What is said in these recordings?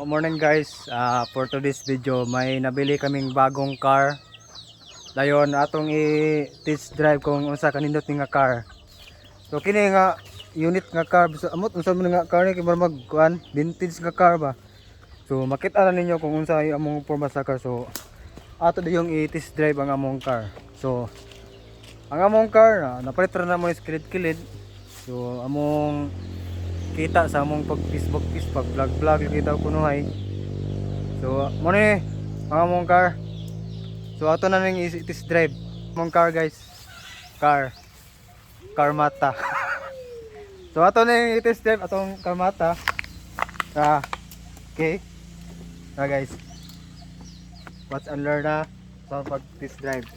Morning guys, for today's video may nabili kaming bagong car. Dayon atong i-test drive kung unsa kanindot ni nga car. So kini nga unit nga car, amot unsa man nga car ni kay magkuan, vintage nga car ba. So makita na ninyo kung unsa ay among forma sa car. So ato yung i-test drive ang among car. So ang among car napalit ra na mo kilid-kilid. So among kita sa among pag Facebook vlog kita kunuhay. So mo ni ang among car. So ato na ning i-test drive among car guys. Karmata. So ato na i-test drive atong Karmata. Okay. Guys. Watch and learn na sa pag test drive.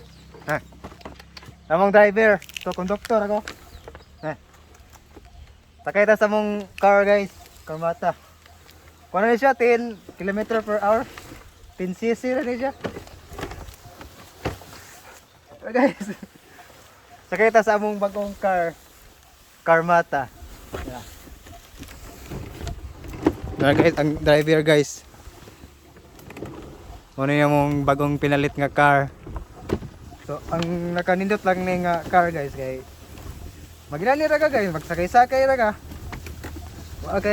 Among driver, so conductor ako. Sakay ta sa mong car guys, Karmata. Kung ano siya, 10 km/h, 10cc na siya. So guys, sakay ta sa mong bagong car, Karmata. Yeah. Guys, ang driver guys. Ano yung mong bagong pinalit nga car. So ang nakanindot lang ni nga car guys kay magilani ra ka guys, magsakay-sakay ra ka. Wala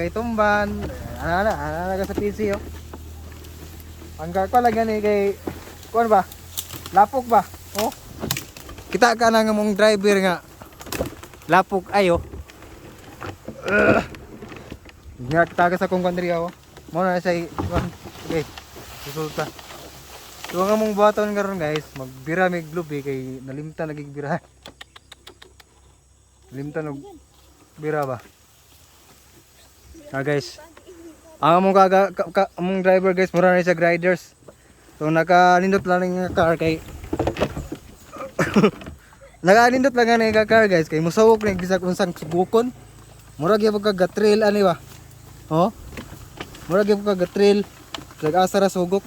kay tumban. Ana ka sa PC oh. Ang car ko lang gani kay kuan ba? Lapok ba? Oh. Kita ka na nga mong driver nga. Lapok ayo. Nga kita ka sa kong country oh. Mo na say kuan. Okay. Resulta. So nga mong buhaton karon guys, magbira mig globe kay nalimtan nagigbira. Limtan og bira ba? Guys. Ang among among driver guys, mura na siya riders. So nakanindot lang ng car kay nakanindot lang ng car guys kay musawok na bisag unsang sugukon. Mura gyud ka trail ani ba? Oh? Mura gyud ka trail. Asa ra sugok.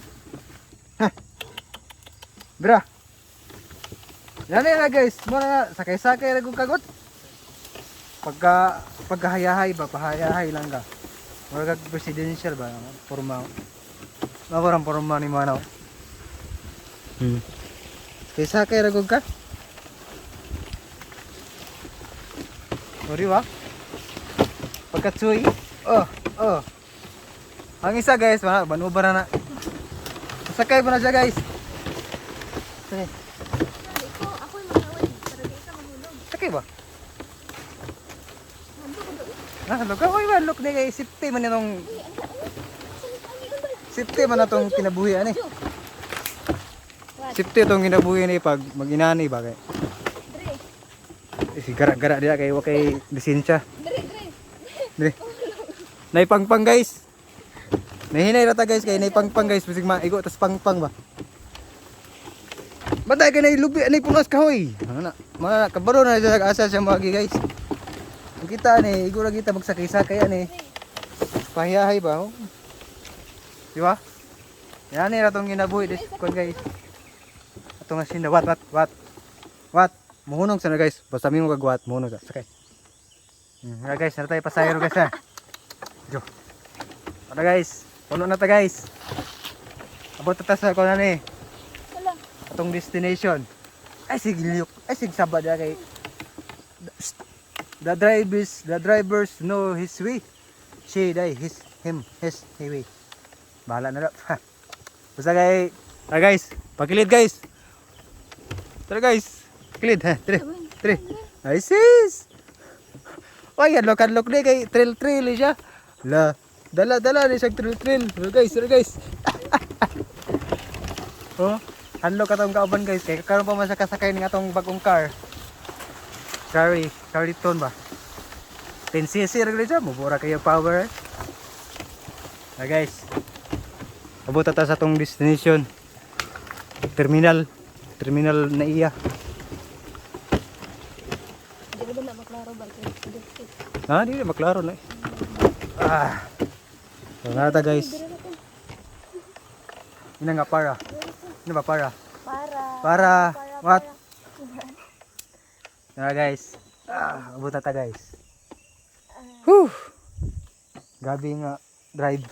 Bra. Yan na guys, mura na sakay-sakay ra kog kagot. Pagkahayahay ba, pahayahay lang ka. Marag presidential ba, forma. Nawarang forma ni Manaw. Kaysa kay ragog ka? Sorry ba? Pagkatsuy. Oh. Ang isa guys, banuba na. Sakay ba na siya guys? Sakay. Sakay ba? Look na kay safety man itong safety man itong kinabuhi ani. Safety itong kinabuhi ni pag mag-inani ba kay. Si gara-gara dia kay wa kay lisensya. Dire. Naipangpang guys. Nahinay rata guys kay naipangpang guys bisig maigo tas pangpang ba. Batay kay lubi ani punas kahoy. Mana kabaro na sa asa siya magi guys. Kita ni, igura kita magsakay-sakay ani. Pahiyahay ba? Oh? Di ba? Yan ni ratong ginabuhi this kon guys. Atong asin wat. Muhunong sana guys. Basta mi mo kagwat muhunong sa sakay. Guys, na tayo pasayro guys ha. Jo. Ano guys? Puno na ta guys. Abot ta sa kon ani. Atong destination. Ay sig liyok. Ay sig sabad kay. The drivers know his way. His way. Bahala na daw. Basta kay, guys, pakilid guys. Tara guys, pakilid ha. Tre. Nice. Ay, adlok ni kay trail siya. Dala ni siya trail. Tara guys. Oh, adlok katong kauban guys. Kay karon pa man sa kasakay ning atong bagong car. Cariton ba? 10cc ra gali siya, mubura kayo power. Guys. Abot ta sa tong destination. Terminal na iya. Di ba na maklaro ba kay? Di maklaro na. So nata guys. Ina nga para. Ano ba para? Para. What? Guys, abot na ta guys. Gabi nga drive.